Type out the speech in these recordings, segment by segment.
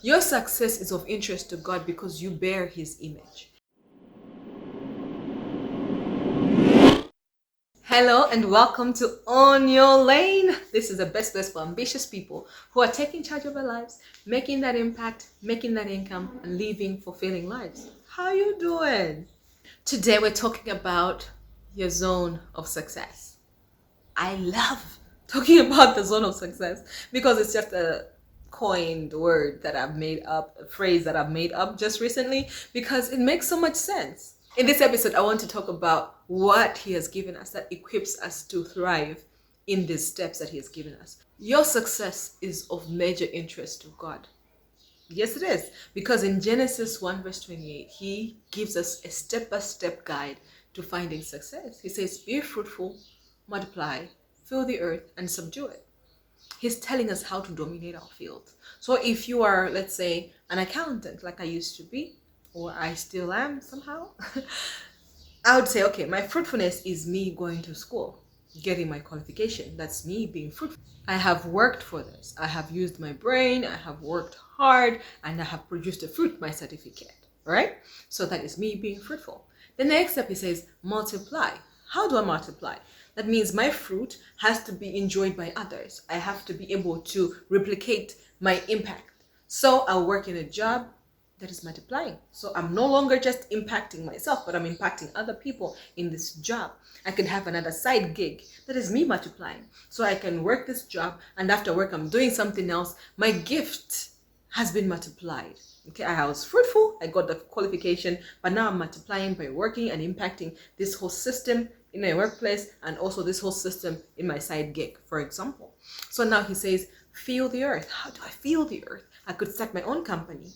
Your success is of interest to God because you bear His image. Hello and welcome to On Your Lane. This is the best place for ambitious people who are taking charge of their lives, making that impact, making that income, and living fulfilling lives. How you doing? Today we're talking about your zone of success. I love talking about the zone of success because it's just a coined word that I've made up, a phrase that I've made up just recently because it makes so much sense. In this episode, I want to talk about what He has given us that equips us to thrive in these steps that He has given us. Your success is of major interest to God. Yes, it is. Because in Genesis 1 verse 28, He gives us a step-by-step guide to finding success. He says, be fruitful, multiply, fill the earth, and subdue it. He's telling us how to dominate our field. So if you are, let's say, an accountant like I used to be, or I still am somehow, I would say, okay, my fruitfulness is me going to school, getting my qualification. That's me being fruitful. I have worked for this. I have used my brain, I have worked hard, and I have produced a fruit, my certificate, right? So that is me being fruitful. The next step, he says, multiply. How do I multiply? That means my fruit has to be enjoyed by others. I have to be able to replicate my impact. So I'll work in a job that is multiplying. So I'm no longer just impacting myself, but I'm impacting other people in this job. I can have another side gig that is me multiplying. So I can work this job, and after work I'm doing something else. My gift has been multiplied. Okay, I was fruitful, I got the qualification, but now I'm multiplying by working and impacting this whole system in my workplace and also this whole system in my side gig, for example. So now he says, feel the earth. How do I feel the earth? I could start my own company.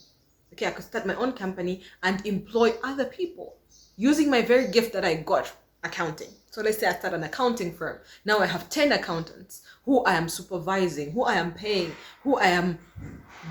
Okay, I could start my own company and employ other people using my very gift that I got, accounting. So let's say I start an accounting firm. Now I have 10 accountants who I am supervising, who I am paying, who I am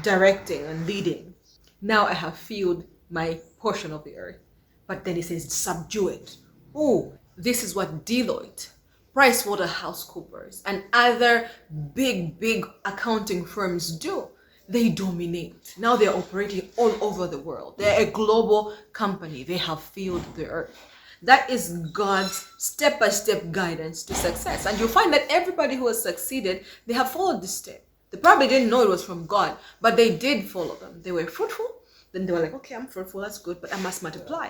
directing and leading. Now I have filled my portion of the earth. But then he says, subdue it. Oh, this is what Deloitte, PricewaterhouseCoopers, and other big accounting firms do. They dominate. Now they're operating all over the world. They're a global company. They have filled the earth. That is God's step-by-step guidance to success. And you'll find that everybody who has succeeded, they have followed this step. They probably didn't know it was from God, but they did follow them. They were fruitful. Then they were like, okay, I'm fruitful, that's good, but I must multiply.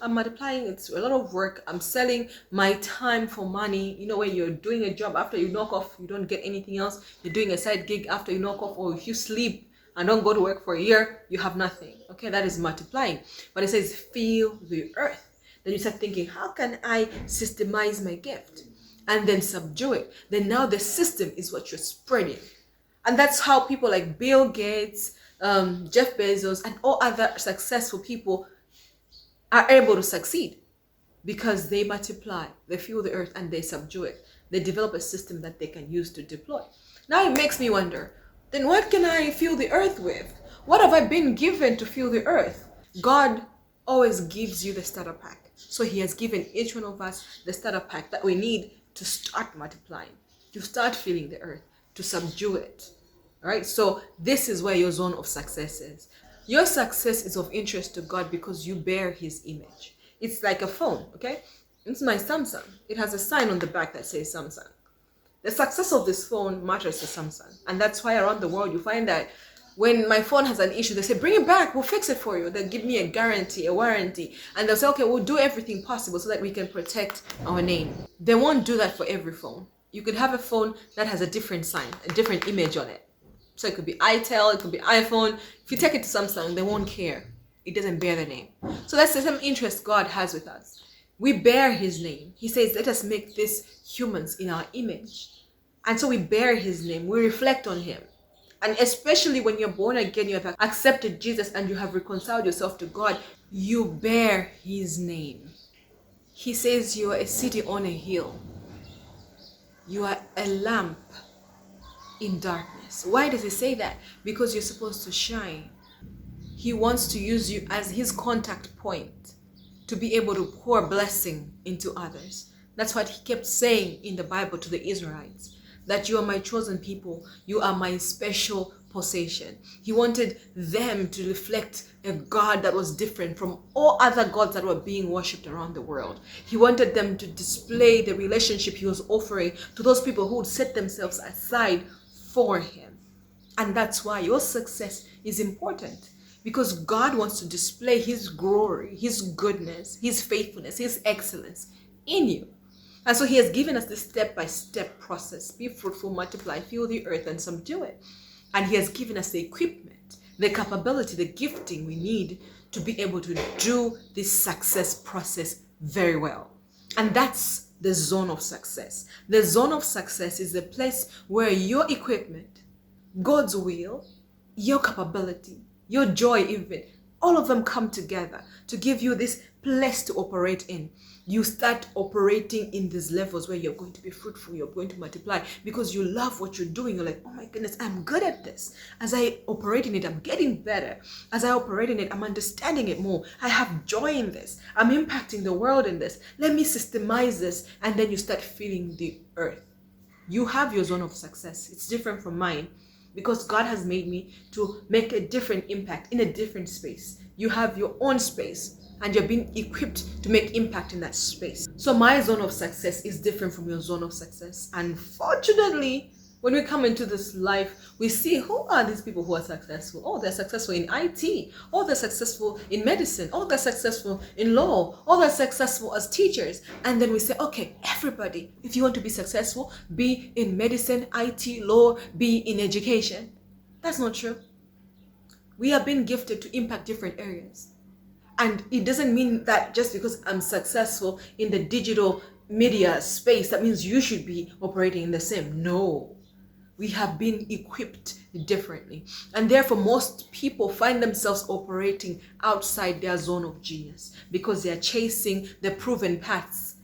I'm multiplying, it's a lot of work. I'm selling my time for money. You know, when you're doing a job, after you knock off, you don't get anything else. You're doing a side gig after you knock off, or if you sleep and don't go to work for a year, you have nothing. Okay, that is multiplying. But it says, feel the earth. Then you start thinking, how can I systemize my gift? And then subdue it. Then now the system is what you're spreading. And that's how people like Bill Gates, Jeff Bezos, and all other successful people are able to succeed because they multiply, they fill the earth, and they subdue it. They develop a system that they can use to deploy. Now it makes me wonder, then what can I fill the earth with? What have I been given to fill the earth? God always gives you the starter pack. So He has given each one of us the starter pack that we need to start multiplying, to start filling the earth, to subdue it. All right, so this is where your zone of success is. Your success is of interest to God because you bear His image. It's like a phone, okay? It's my Samsung. It has a sign on the back that says Samsung. The success of this phone matters to Samsung. And that's why around the world you find that when my phone has an issue, they say, bring it back, we'll fix it for you. They'll give me a guarantee, a warranty. And they'll say, okay, we'll do everything possible so that we can protect our name. They won't do that for every phone. You could have a phone that has a different sign, a different image on it. So it could be iTel, it could be iPhone. If you take it to Samsung, they won't care. It doesn't bear the name. So that's the same interest God has with us. We bear His name. He says, let us make these humans in our image. And so we bear His name. We reflect on Him. And especially when you're born again, you have accepted Jesus and you have reconciled yourself to God, you bear His name. He says you are a city on a hill. You are a lamp in darkness. Why does He say that? Because you're supposed to shine. He wants to use you as His contact point to be able to pour blessing into others. That's what He kept saying in the Bible to the Israelites, that you are my chosen people. You are my special possession. He wanted them to reflect a God that was different from all other gods that were being worshipped around the world. He wanted them to display the relationship he was offering to those people who would set themselves aside for him. And that's why your success is important, because God wants to display his glory, his goodness, his faithfulness, his excellence in you. And so he has given us this step-by-step process. Be fruitful, multiply, fill the earth, and subdue it. And he has given us the equipment, the capability, the gifting we need to be able to do this success process very well. And that's the zone of success. The zone of success is the place where your equipment, God's will, your capability, your joy even, all of them come together to give you this place to operate in. You start operating in these levels where you're going to be fruitful, you're going to multiply because you love what you're doing. You're like, oh my goodness, I'm good at this. As I operate in it, I'm getting better. As I operate in it, I'm understanding it more. I have joy in this. I'm impacting the world in this. Let me systemize this. And then you start feeling the earth. You have your zone of success. It's different from mine because God has made me to make a different impact in a different space. You have your own space, and you're being equipped to make impact in that space. So my zone of success is different from your zone of success. Unfortunately, when we come into this life, we see who are these people who are successful. Oh, they're successful in IT. Oh, they're successful in medicine. Oh, they're successful in law. Oh, they're successful as teachers. And then we say, okay, everybody, if you want to be successful, be in medicine, IT, law, be in education. That's not true. We have been gifted to impact different areas. And it doesn't mean that just because I'm successful in the digital media space, that means you should be operating in the same. No, we have been equipped differently. And therefore, most people find themselves operating outside their zone of genius because they're chasing the proven paths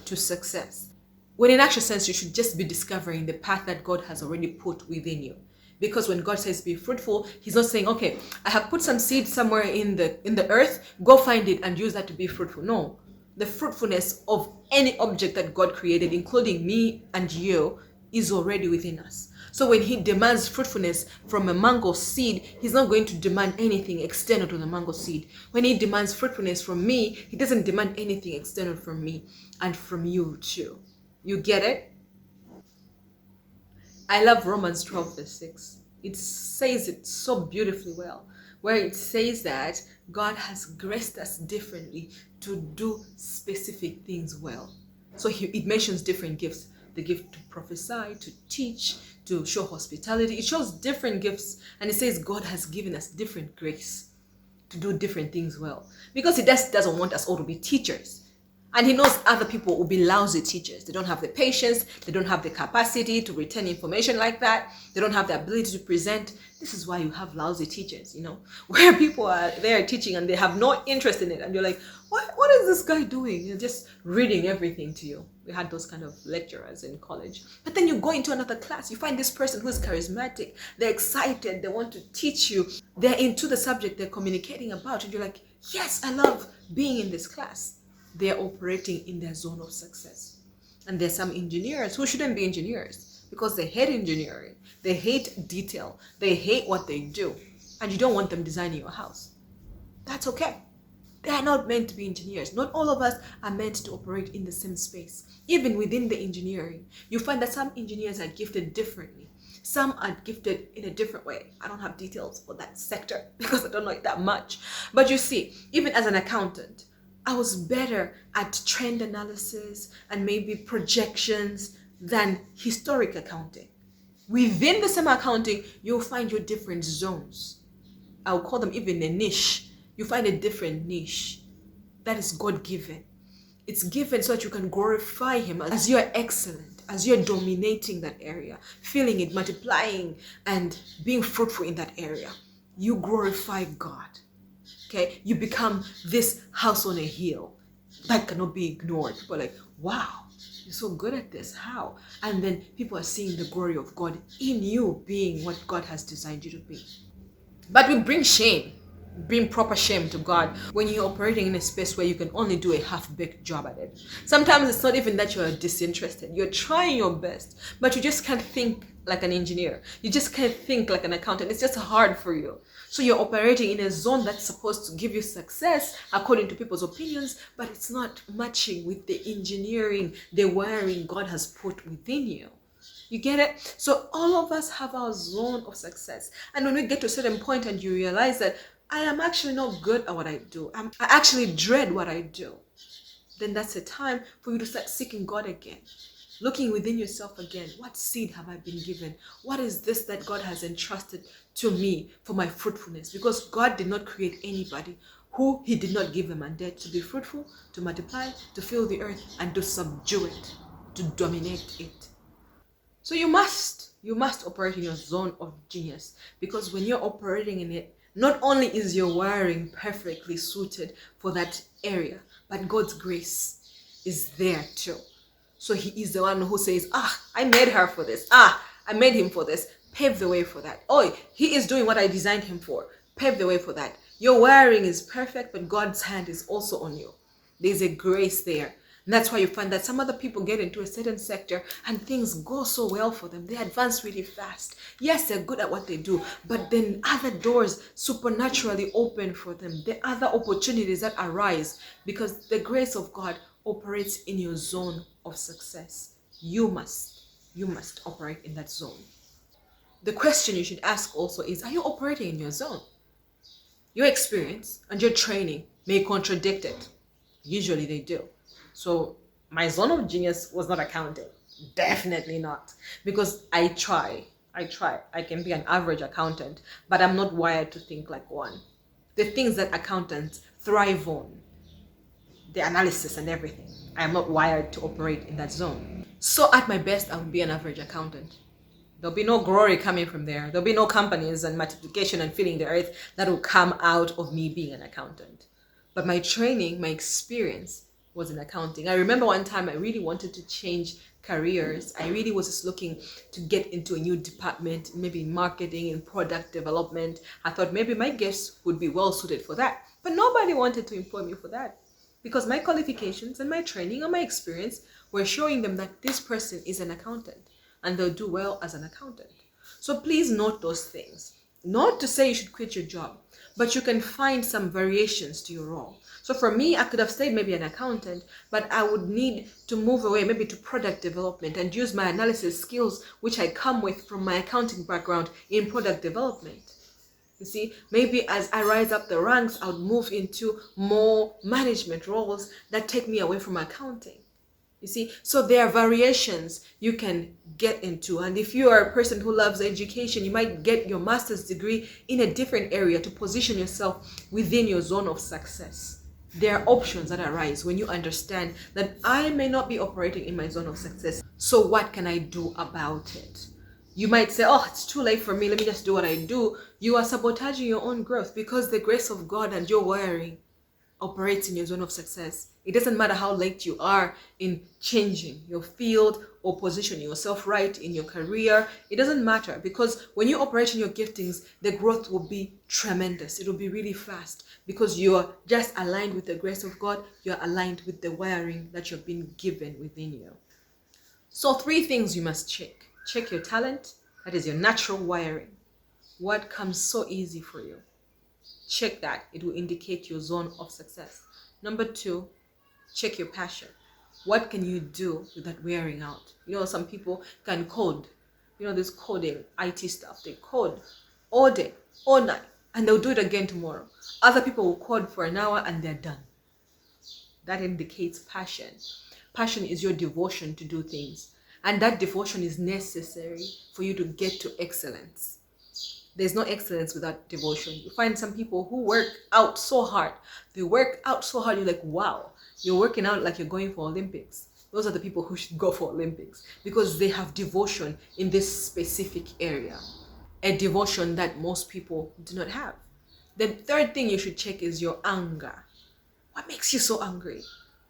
to success. When in actual sense, you should just be discovering the path that God has already put within you. Because when God says be fruitful, he's not saying, okay, I have put some seed somewhere in the earth, go find it and use that to be fruitful. No, the fruitfulness of any object that God created, including me and you, is already within us. So when he demands fruitfulness from a mango seed, he's not going to demand anything external to the mango seed. When he demands fruitfulness from me, he doesn't demand anything external from me and from you too. You get it? I love Romans 12 verse 6. It says it so beautifully well, where it says that God has graced us differently to do specific things well. So it mentions different gifts. The gift to prophesy, to teach, to show hospitality. It shows different gifts. And it says God has given us different grace to do different things well. Because he just doesn't want us all to be teachers. And he knows other people will be lousy teachers. They don't have the patience. They don't have the capacity to retain information like that. They don't have the ability to present. This is why you have lousy teachers, where people are there teaching and they have no interest in it. And you're like, what is this guy doing? You're just reading everything to you. We had those kind of lecturers in college. But then you go into another class. You find this person who's charismatic. They're excited. They want to teach you. They're into the subject they're communicating about. And you're like, yes, I love being in this class. They're operating in their zone of success. And there's some engineers who shouldn't be engineers because they hate engineering. They hate detail. They hate what they do. And you don't want them designing your house. That's okay. They are not meant to be engineers. Not all of us are meant to operate in the same space. Even within the engineering, you find that some engineers are gifted differently. Some are gifted in a different way. I don't have details for that sector because I don't know it that much. But you see, even as an accountant, I was better at trend analysis and maybe projections than historic accounting. Within the same accounting, you'll find your different zones. I'll call them even a niche. You find a different niche that is God-given. It's given so that you can glorify him as you're excellent, as you're dominating that area, feeling it, multiplying, and being fruitful in that area. You glorify God. Okay, you become this house on a hill that cannot be ignored. People are like, wow, you're so good at this. How? And then people are seeing the glory of God in you being what God has designed you to be. But we bring shame. bring proper shame to God when you're operating in a space where you can only do a half-baked job at it. Sometimes it's not even that you're disinterested. You're trying your best, but you just can't think like an engineer. You just can't think like an accountant. It's just hard for you. So you're operating in a zone that's supposed to give you success according to people's opinions, but it's not matching with the engineering, the wiring God has put within you. You get it? So all of us have our zone of success. And when we get to a certain point and you realize that I am actually not good at what I do, I actually dread what I do, then that's a time for you to start seeking God again. Looking within yourself again. What seed have I been given? What is this that God has entrusted to me for my fruitfulness? Because God did not create anybody who he did not give a mandate to be fruitful, to multiply, to fill the earth, and to subdue it, to dominate it. So you must operate in your zone of genius, because when you're operating in it, not only is your wiring perfectly suited for that area, but God's grace is there too. So he is the one who says, I made her for this. I made him for this. Pave the way for that. Oh, he is doing what I designed him for. Pave the way for that. Your wiring is perfect, but God's hand is also on you. There's a grace there. And that's why you find that some other people get into a certain sector and things go so well for them. They advance really fast. Yes, they're good at what they do, but then other doors supernaturally open for them. There are other opportunities that arise because the grace of God operates in your zone of success. You must operate in that zone. The question you should ask also is, are you operating in your zone? Your experience and your training may contradict it. Usually they do. So my zone of genius was not accounting. Definitely not. Because I try. I can be an average accountant, but I'm not wired to think like one. The things that accountants thrive on, the analysis and everything, I am not wired to operate in that zone. So at my best, I would be an average accountant. There'll be no glory coming from there. There'll be no companies and multiplication and filling the earth that will come out of me being an accountant. But my training, my experience was in accounting. I remember one time I really wanted to change careers. I really was just looking to get into a new department, maybe in marketing and product development. I thought maybe my gifts would be well suited for that. But nobody wanted to employ me for that because my qualifications and my training and my experience were showing them that this person is an accountant and they'll do well as an accountant. So please note those things. Not to say you should quit your job, but you can find some variations to your role. So for me, I could have stayed maybe an accountant, but I would need to move away maybe to product development and use my analysis skills, which I come with from my accounting background in product development. You see, maybe as I rise up the ranks, I would move into more management roles that take me away from accounting. You see, so there are variations you can get into. And if you are a person who loves education, you might get your master's degree in a different area to position yourself within your zone of success. There are options that arise when you understand that I may not be operating in my zone of success. So what can I do about it? You might say, oh, it's too late for me. Let me just do what I do. You are sabotaging your own growth because the grace of God and your wiring operates in your zone of success. It doesn't matter how late you are in changing your field or positioning yourself right in your career. It doesn't matter because when you operate in your giftings, the growth will be tremendous. It will be really fast because you're just aligned with the grace of God. You're aligned with the wiring that you've been given within you. So 3 things you must check. Check your talent. That is your natural wiring. What comes so easy for you? Check that. It will indicate your zone of success. Number 2, check your passion. What can you do without wearing out? You know, some people can code. You know, this coding, IT stuff. They code all day, all night, and they'll do it again tomorrow. Other people will code for an hour and they're done. That indicates passion. Passion is your devotion to do things. And that devotion is necessary for you to get to excellence. There's no excellence without devotion. You find some people who work out so hard. They work out so hard, you're like, wow, you're working out like you're going for Olympics. Those are the people who should go for Olympics because they have devotion in this specific area. A devotion that most people do not have. The 3rd thing you should check is your anger. What makes you so angry?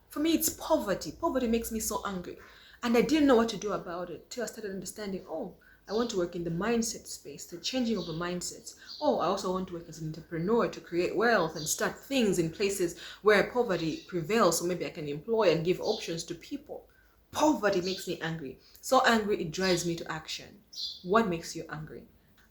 For me, it's poverty. Poverty makes me so angry. And I didn't know what to do about it till I started understanding, oh, I want to work in the mindset space, the changing of the mindsets. Oh, I also want to work as an entrepreneur to create wealth and start things in places where poverty prevails, so maybe I can employ and give options to people. Poverty makes me angry. So angry, it drives me to action. What makes you angry?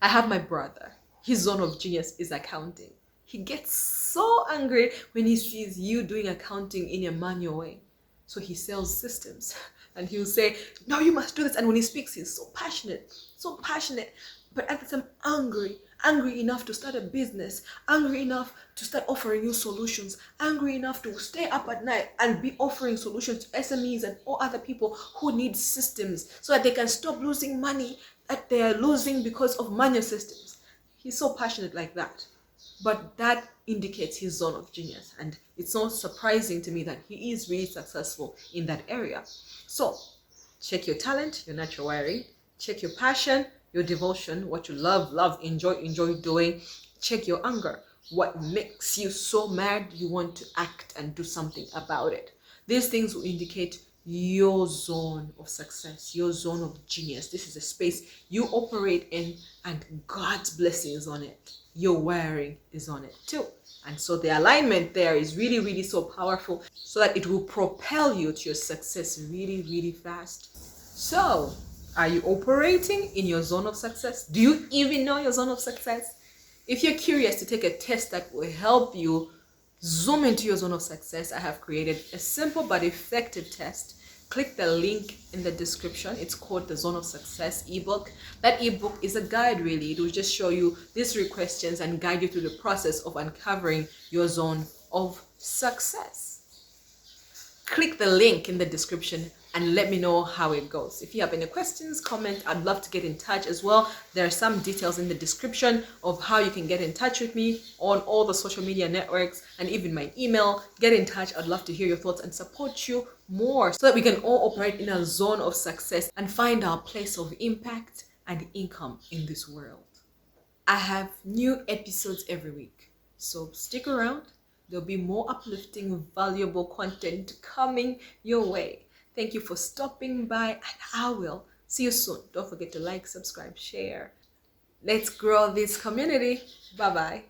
I have my brother. His zone of genius is accounting. He gets so angry when he sees you doing accounting in a manual way. So he sells systems and he'll say, no, you must do this. And when he speaks, he's so passionate, but at the time angry enough to start a business, angry enough to start offering you solutions, angry enough to stay up at night and be offering solutions to SMEs and all other people who need systems so that they can stop losing money that they are losing because of manual systems. He's so passionate like that. But that indicates his zone of genius, and it's not surprising to me that he is really successful in that area. So check your talent, your natural wiring, check your passion, your devotion, what you love, enjoy doing. Check your anger, what makes you so mad you want to act and do something about it. These things will indicate your zone of success, your zone of genius. This is a space you operate in and God's blessing is on it. Your wiring is on it too. And so the alignment there is really so powerful, so that it will propel you to your success really fast. So, are you operating in your zone of success? Do you even know your zone of success? If you're curious to take a test that will help you zoom into your zone of success, I have created a simple but effective test. Click the link in the description. It's called the Zone of Success ebook. That ebook is a guide, really. It will just show you these 3 questions and guide you through the process of uncovering your zone of success. Click the link in the description and let me know how it goes. If you have any questions, comment. I'd love to get in touch as well. There are some details in the description of how you can get in touch with me on all the social media networks and even my email. Get in touch. I'd love to hear your thoughts and support you more so that we can all operate in a zone of success and find our place of impact and income in this world. I have new episodes every week, so stick around. There'll be more uplifting, valuable content coming your way. Thank you for stopping by, and I will see you soon. Don't forget to like, subscribe, share. Let's grow this community. Bye-bye.